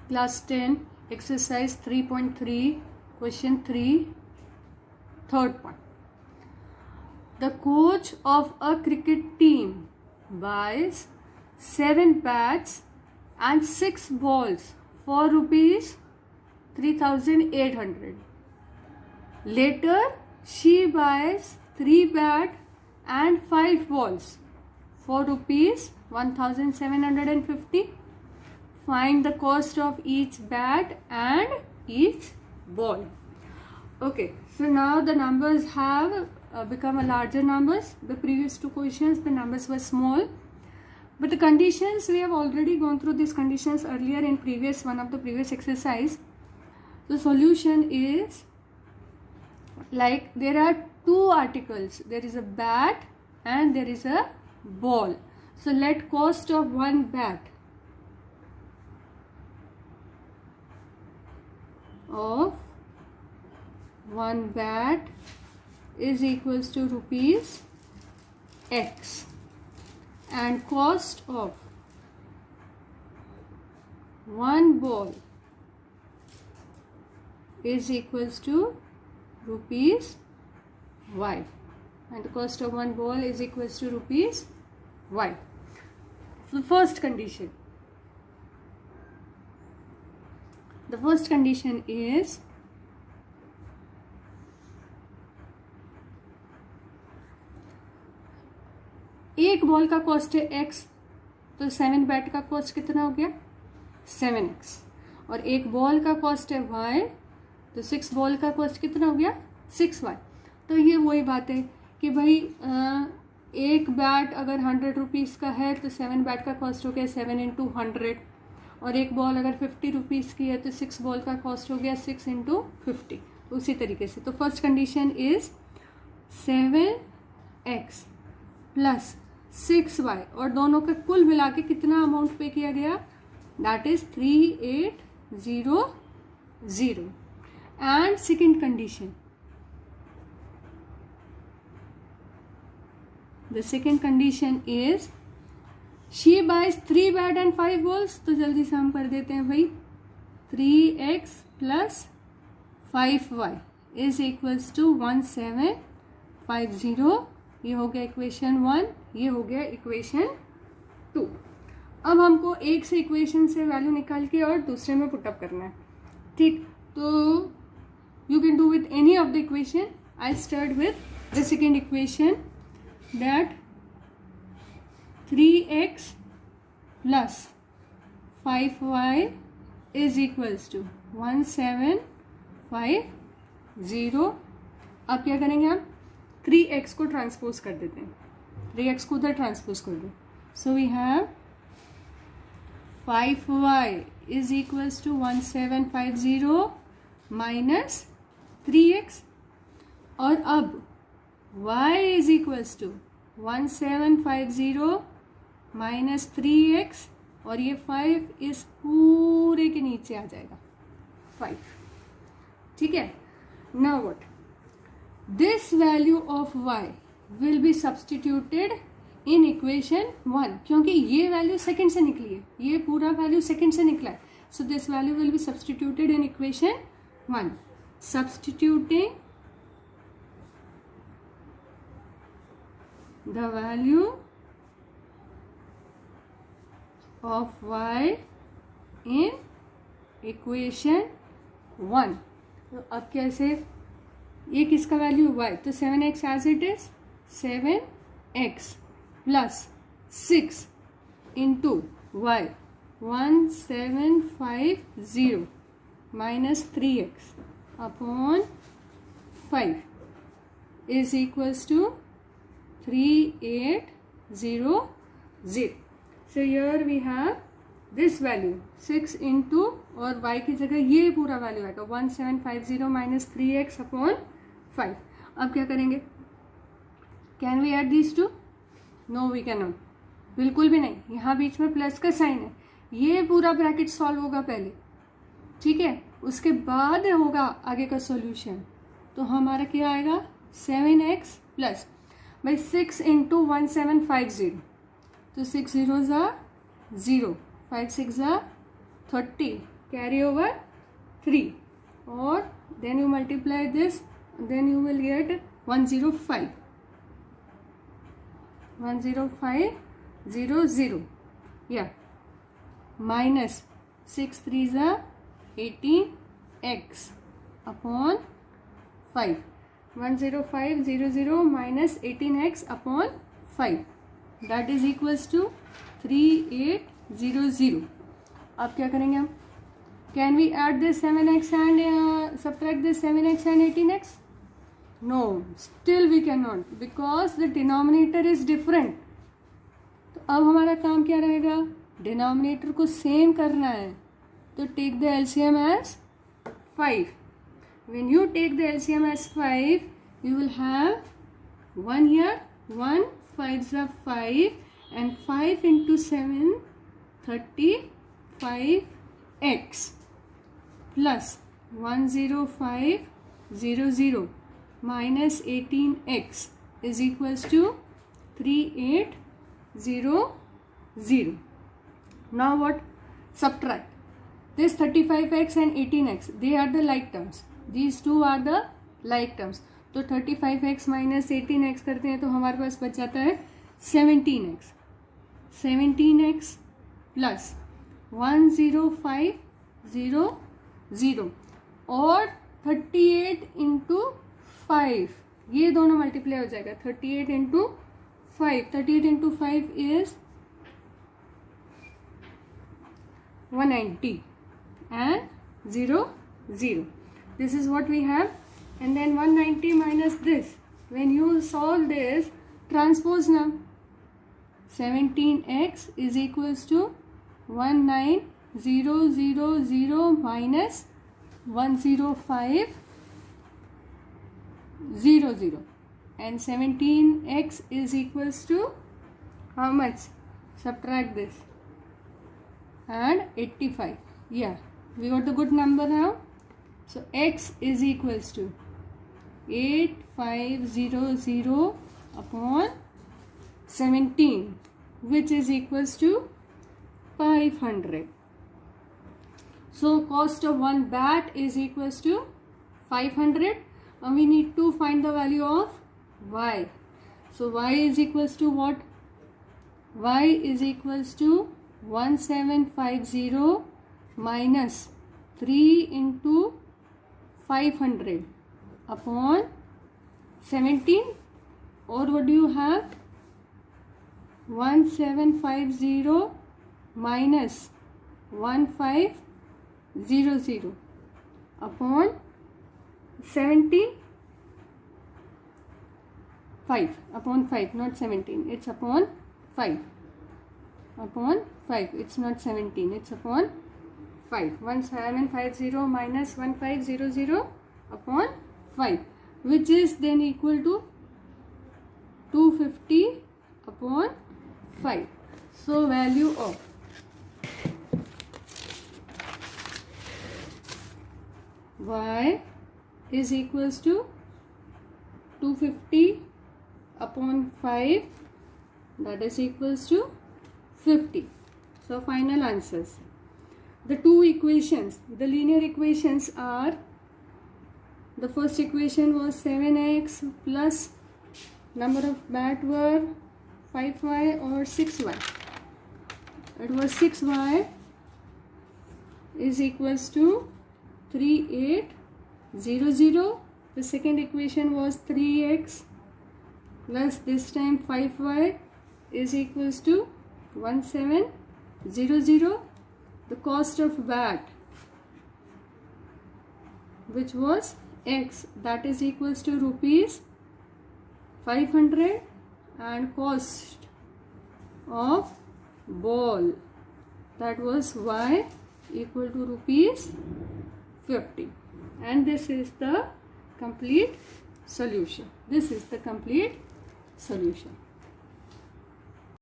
Class 10, exercise 3.3, question 3, third part. The coach of a cricket team buys 7 bats and 6 balls for rupees 3,800. Later, she buys 3 bats and 5 balls for rupees 1,750. Find the cost of each bat and each ball. Okay, so now the numbers have become a larger numbers. The previous two questions, the numbers were small, but the conditions, we have already gone through these conditions earlier in one of the previous exercise. The solution is like there are 2 articles. There is a bat and there is a ball. So let cost of one bat is equals to rupees X, and cost of one ball is equals to rupees Y, and the cost of one ball is equals to rupees Y. The first condition is एक ball का cost है x, तो 7 bat का cost कितना हो गया 7x, और एक बॉल का कॉस्ट है y, तो 6 बॉल का कॉस्ट कितना हो गया 6y. तो ये वही बात है कि भाई एक बैट अगर 100 रुपीज़ का है तो 7 बैट का कॉस्ट हो गया 7 इंटू 100, और एक बॉल अगर 50 रुपीज़ की है तो 6 बॉल का कॉस्ट हो गया 6 इंटू 50. उसी तरीके से तो first condition is 7x plus 6y, और दोनों का कुल मिला के कितना अमाउंट पे किया गया, that is 3800. And second condition, the second condition is she buys 3 bat and 5 balls. तो जल्दी से हम कर देते हैं भाई 3x plus 5y is equals to 1750. ये हो गया इक्वेशन 1, ये हो गया इक्वेशन 2. अब हमको एक से इक्वेशन से वैल्यू निकाल के और दूसरे में पुटअप करना है. ठीक, तो you can do with any of the equation. I start with the second equation, that 3x plus 5y is equals to 1750. अब क्या करेंगे हम 3x को ट्रांसपोज कर देते हैं, 3x को उधर ट्रांसपोज कर दो. So we have 5y is equals to 1750 minus 3x, और अब y is equals to 1750 minus 3x, और ये 5 इस पूरे के नीचे आ जाएगा 5. ठीक है. Now what, this value of y will be substituted in equation 1, क्योंकि ये वैल्यू सेकंड से निकली है, ये पूरा वैल्यू सेकंड से निकला है. So this value will be substituted in equation 1. Substituting the value of y in equation 1. तो अब कैसे, ये किसका वैल्यू y, तो 7x as it is 7x plus 6 into y 1750 minus 3x upon 5 is equals to 3800. So here we have this value 6 into, और y की जगह ये पूरा वैल्यू आएगा 1750 माइनस 3x अपॉन 5. अब क्या करेंगे, can we add this to, no we can not, बिल्कुल भी नहीं. यहाँ बीच में प्लस का साइन है, ये पूरा ब्रैकेट सॉल्व होगा पहले, ठीक है, उसके बाद होगा आगे का सॉल्यूशन. तो हमारा क्या आएगा 7x प्लस भाई 6 इंटू 1750, तो 6 0 ज़ा 0, 5 6 ज़ा 30, carry over 3, or then you multiply this, then you will get 105. 10500, yeah, minus 6 3s are 18x upon 5. 10500 minus 18x upon 5, that is equals to 3800. अब क्या करेंगे हम? Can we add this 7x and subtract this 7x and 18x? No, still we cannot, because the denominator is different. तो अब हमारा काम क्या रहेगा? डिनोमिनेटर को सेम करना है, तो take the LCM as 5. When you take the LCM as 5, you will have 1 here, 1 5s are 5, and 5 into 7, 35x plus 10500 minus 18x is equals to 3800. Now what? Subtract this 35x and 18x. They are the like terms. These two are the like terms. तो 35x minus 18x करते हैं तो हमारे पास बच जाता है 17x. 17x plus 10500 और 38 into 5, ये दोनों मल्टीप्लाई हो जाएगा. 38 into 5, 38 into 5 is 190 and 0 0. This is what we have, and then 190 minus this. When you solve this, transpose now. 17x is equals to 19000 minus 10500, and 17x is equals to how much? Subtract this and 85. Yeah, we got the good number now. So x is equals to 8500 upon 17, which is equals to 500. So cost of one bat is equals to 500, and we need to find the value of y. So y is equals to what? Y is equals to 1750 minus 3 into 500 upon 17, or what do you have? 1750 minus 1500 upon 75 upon 5, not 17, it's upon 5, upon 5, it's not 17, it's upon 5. 1750 minus 1500 upon 5, which is then equal to 250 upon 5. So value of y is equals to 250 upon 5, that is equals to 50. So final answers. The two equations, the linear equations are, the first equation was 7x plus number of bat were 5y or 6y. It was 6y is equals to 3800. The second equation was 3x plus this time 5y is equals to 1700. The cost of bat, which was x, that is equals to rupees 500, and cost of ball, that was y, equal to rupees 50. And this is the complete solution. This is the complete solution.